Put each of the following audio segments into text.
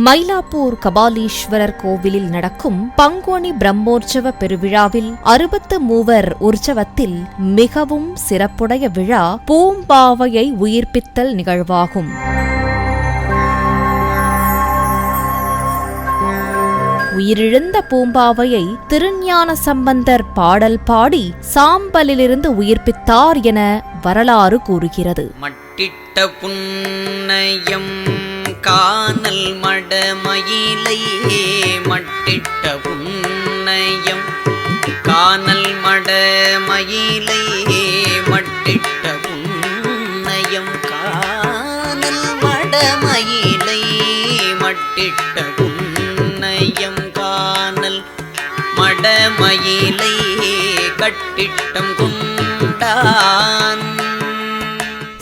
மயிலாப்பூர் கபாலீஸ்வரர் கோவிலில் நடக்கும் பங்குனி பிரம்மோற்சவ பெருவிழாவில் 63 உற்சவத்தில் மிகவும் சிறப்புடைய விழா பூம்பாவையை உயிர்ப்பித்தல் நிகழ்வாகும். உயிரிழந்த பூம்பாவையை திருஞான சம்பந்தர் பாடல் பாடி சாம்பலிலிருந்து உயிர்ப்பித்தார் என வரலாறு கூறுகிறது. மட்டிட்ட புன்னயம் கானல் மடமயிலை, மட்டிட்ட புன்னயம் கானல் மடமயிலை, மட்டிட்ட புன்னயம் கானல் மடமயிலை, மட்டிட்ட புன்னயம் கானல் மடமயிலை கட்டிட்டம் கொண்டான்.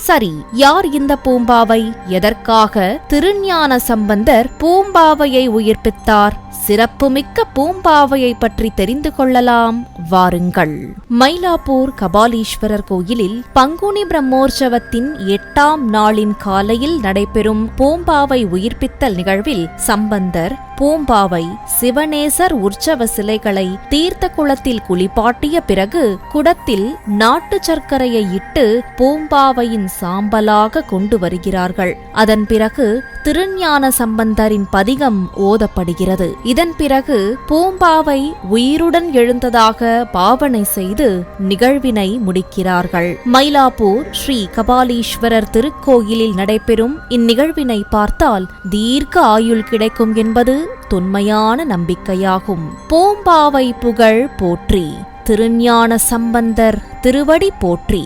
சரி, யார் இந்த பூம்பாவை? எதற்காக திருஞான சம்பந்தர் பூம்பாவையை உயிர்ப்பித்தார்? சிறப்புமிக்க பூம்பாவையை பற்றி தெரிந்து கொள்ளலாம், வாருங்கள். மயிலாப்பூர் கபாலீஸ்வரர் கோயிலில் பங்குனி பிரம்மோற்சவத்தின் 8ஆம் நாளின் காலையில் நடைபெறும் பூம்பாவை உயிர்ப்பித்தல் நிகழ்வில் சம்பந்தர், பூம்பாவை, சிவனேசர் உற்சவ சிலைகளை தீர்த்த குளத்தில் குளிப்பாட்டிய பிறகு குடத்தில் நாட்டு சர்க்கரையை இட்டு பூம்பாவையின் சாம்பலாக கொண்டு வருகிறார்கள். அதன் பிறகு திருஞான சம்பந்தரின் பதிகம் ஓதப்படுகிறது. இதன் பிறகு பூம்பாவை உயிருடன் எழுந்ததாக பாவனை செய்து நிகழ்வினை முடிக்கிறார்கள். மயிலாப்பூர் ஸ்ரீ கபாலீஸ்வரர் திருக்கோயிலில் நடைபெறும் இந்நிகழ்வினை பார்த்தால் தீர்க்க ஆயுள் கிடைக்கும் என்பது தொன்மையான நம்பிக்கையாகும். பூம்பாவை புகழ் போற்றி, திருஞான சம்பந்தர் திருவடி போற்றி,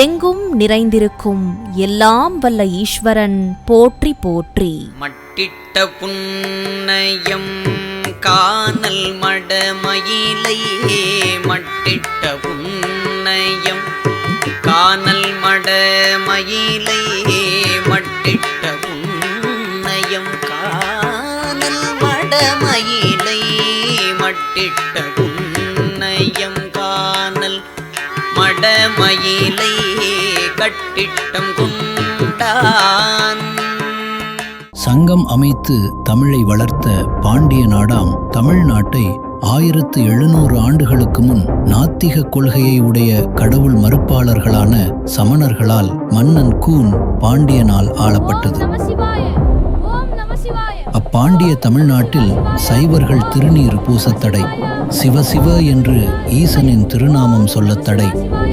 எங்கும் நிறைந்திருக்கும் எல்லாம் வல்ல ஈஸ்வரன் போற்றி போற்றி. மட்டிட்ட புன்னயம் கானல் மடமயிலை, மட்டிட்ட புன்னயம் கானல் மடமயிலை, மட்டிட்ட புன்னயம் கானல் மடமயிலை, மட்டிட்ட புன்னயம் கானல் மடமயிலை கட்டிட்டம் கொண்டான். சங்கம் அமைத்து தமிழை வளர்த்த பாண்டிய நாடாம் தமிழ்நாட்டை 1700 ஆண்டுகளுக்கு முன் நாத்திக கொள்கையை உடைய கடவுள் மறுப்பாளர்களான சமணர்களால் மன்னன் கூன் பாண்டியனால் ஆளப்பட்டது. அப்பாண்டிய தமிழ்நாட்டில் சைவர்கள் திருநீர் பூசத்தடை, சிவசிவ என்று ஈசனின் திருநாமம் சொல்லத்தடை,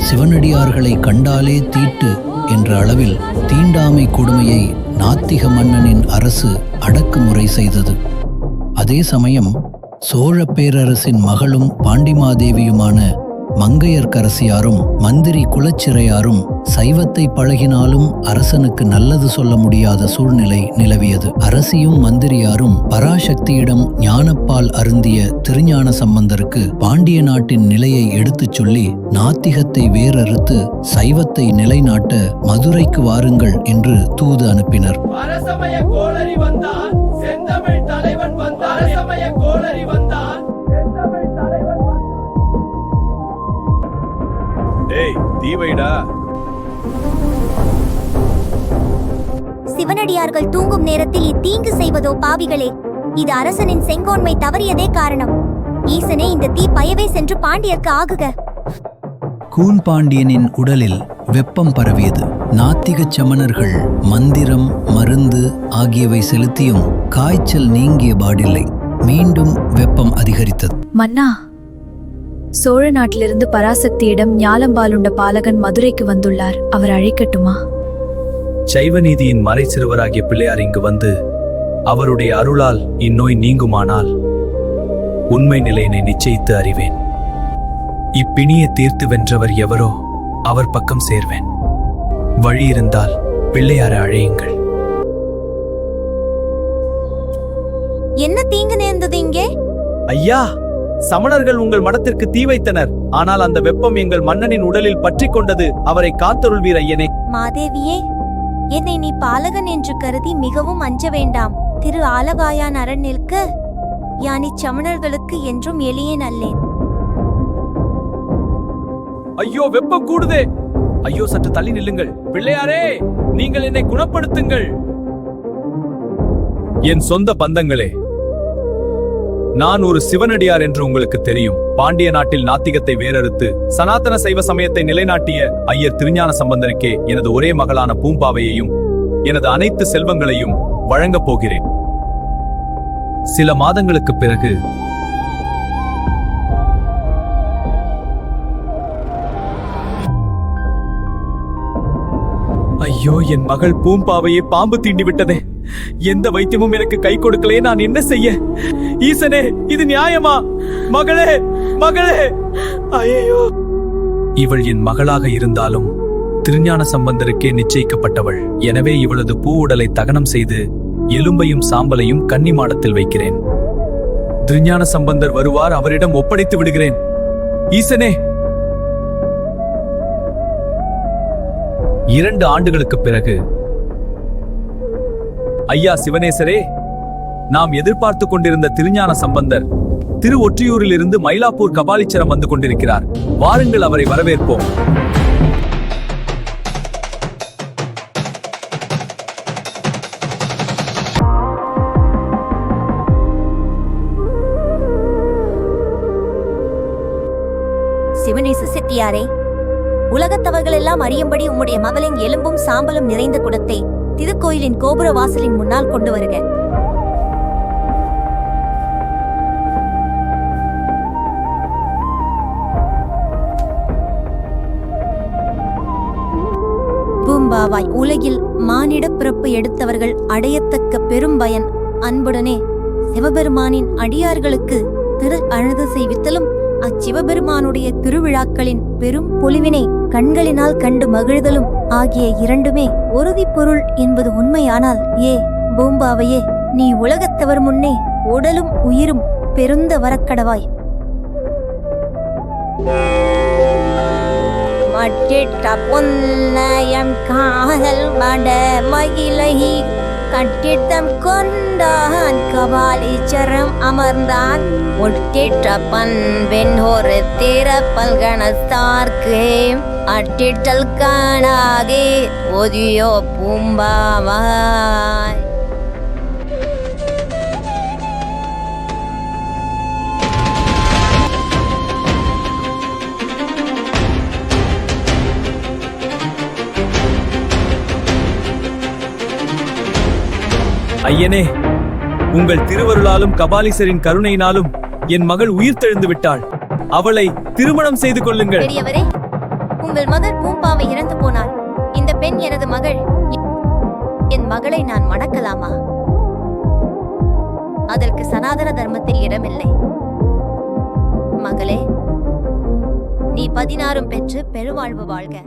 சிவனடியார்களை கண்டாலே தீட்டு என்ற அளவில் தீண்டாமை கொடுமையை நாத்திக மன்னனின் அரசு அடக்குமுறை செய்தது. அதே சமயம் சோழ பேரரசின் மகளும் பாண்டிமாதேவியுமான மங்கையர்க்கரசியாரும் மந்திரி குலச்சிறையாரும் சைவத்தை பழகினாலும் அரசனுக்கு நல்லது சொல்ல முடியாத சூழ்நிலை நிலவியது. அரசியும் மந்திரியாரும் பராசக்தியிடம் ஞானப்பால் அருந்திய திருஞான சம்பந்தருக்கு பாண்டிய நாட்டின் நிலையை எடுத்துச் சொல்லி நாத்திகத்தை வேறறுத்து சைவத்தை நிலைநாட்ட மதுரைக்கு வாருங்கள் என்று தூது அனுப்பினர். சிவனடியார்கள் தூங்கும் நேரத்தில் இத்தீங்கு செய்வதோ பாவிகளே, இது அரசனின் செங்கோன்மை தவறியதே காரணம். ஈசனே இந்த தீ பயவே சென்று பாண்டியர்க்கு ஆகுக. கூன் பாண்டியனின் உடலில் வெப்பம் பரவியது. நாத்திகச் சமணர்கள் மந்திரம், மருந்து ஆகியவை செலுத்தியும் காய்ச்சல் நீங்கிய பாடில்லை. மீண்டும் வெப்பம் அதிகரித்தது. மன்னா, சோழ நாட்டிலிருந்து பராசக்தியிடம் ஞாலம்பாலுண்ட பாலகன் மதுரைக்கு வந்துள்ளார். அவர் அழைக்கட்டுமா? சைவநீதியின் மறை சிறுவராகிய பிள்ளையார் இங்கு வந்து அவருடைய அருளால் இந்நோய் நீங்குமானால் உண்மை நிலையினை நிச்சயித்து அறிவேன். இப்பிணியை தீர்த்து வென்றவர் எவரோ அவர் பக்கம் சேர்வேன். வழி இருந்தால் பிள்ளையாரை அழையுங்கள். என்ன தீங்கு நேர்ந்தது இங்கே? ஐயா, சமணர்கள் உங்கள் மடத்திற்கு தீ வைத்தனர். ஆனால் அந்த வெப்பம் எங்கள் மன்னனின் உடலில் பற்றி கொண்டது. அவரை காத்தருள்வீர் ஐயனே. மாதேவியே, என்னை நீ பாலகன் என்று கருதி மிகவும் அஞ்ச வேண்டாம். திரு ஆலவாயான் அரண் நிற்க யானி சமணர்களுக்கு என்றும் எளியேன் அல்லேன். ஐயோ, வெப்பம் கூடுதே. ஐயோ, சற்று தள்ளி நில்லுங்கள். பிள்ளையாரே, நீங்கள் என்னை குணப்படுத்துங்கள். என் சொந்த பந்தங்களே, நான் ஒரு சிவனடியார் என்று உங்களுக்கு தெரியும். பாண்டிய நாட்டில் நாத்திகத்தை வேறறுத்து சனாதன சைவ சமயத்தை நிலைநாட்டிய ஐயர் திருஞான சம்பந்தருக்கே எனது ஒரே மகளான பூம்பாவையையும் எனது அனைத்து செல்வங்களையும் வழங்கப் போகிறேன். சில மாதங்களுக்கு பிறகு ஐயோ, என் மகள் பூம்பாவையை பாம்பு தீண்டி விட்டதே. எந்த வைத்தியமும் எனக்கு கை கொடுக்கலையே, நான் என்ன செய்ய? ஈசனே, இது நியாயமா? மகளே, மகளே, ஐயோ! இவள் என் மகளாக இருந்தாலும் திருஞான சம்பந்தருக்கே நிச்சயிக்கப்பட்டவள். எனவே இவளது பூ உடலை தகனம் செய்து எலும்பையும் சாம்பலையும் கன்னிமாடத்தில் வைக்கிறேன். திருஞான சம்பந்தர் வருவார், அவரிடம் ஒப்படைத்து விடுகிறேன். ஈசனே! 2 ஆண்டுகளுக்கு பிறகு, ஐயா சிவனேசரே, நாம் எதிர்பார்த்து கொண்டிருந்த திருஞான சம்பந்தர் திரு ஒற்றியூரிலிருந்து மயிலாப்பூர் கபாலீச்சரம் வந்து கொண்டிருக்கிறார். வாருங்கள், அவரை வரவேற்போம். சிவனேச செட்டியாரே, உலகத்தவர்கள் எல்லாம் அறியும்படி உம்முடைய மகளின் எலும்பும் சாம்பலும் நிறைந்த குடத்தை திருக்கோயிலின் கோபுர வாசலின் முன்னால் கொண்டு வருக. பூம்பாவாய், உலகில் மானிட பிறப்பு எடுத்தவர்கள் அடையத்தக்க பெரும் பயன் அன்புடனே சிவபெருமானின் அடியார்களுக்கு திரு அழுது செய்வித்தலும் அச்சிவபெருமானுடைய திருவிழாக்களின் பெரும் பொலிவினை கண்களினால் கண்டு மகிழ்தலும் ஆகிய இரண்டுமே உறுதி பொருள் என்பது உண்மையானால், ஏ பூம்பாவையே, நீ உலகத்தவர் முன்னே உடலும் உயிரும் பெருந்த வரக்கடவாய். மட்டிட்ட பொன்னயம் காதல் மட மகிழை கட்டிட்டம் கொண்டான் கபாலீச்சரம் அமர்ந்தான். ஒட்டிட்ட பண்பெண் ஒரு திறப்பல் கணத்தார்க்கு அட்டிட்டல் காணாகே ஒதியோ பூம்பாவாய். ஐயனே, உங்கள் திருவருளாலும் கபாலீசரின் கருணையினாலும் என் மகள் உயிர் தெழுந்து விட்டாள். அவளை திருமணம் செய்து கொள்ளுங்கள். பெரியவரே, உங்கள் மகள் பூம்பாவை இறந்து போனாள். இந்த பெண் எனது மகள். என் மகளை நான் மணக்கலாமா? அதற்கு சனாதன தர்மத்தில் இடமில்லை. மகளே, நீ 16 பெற்று பெருவாழ்வு வாழ்க.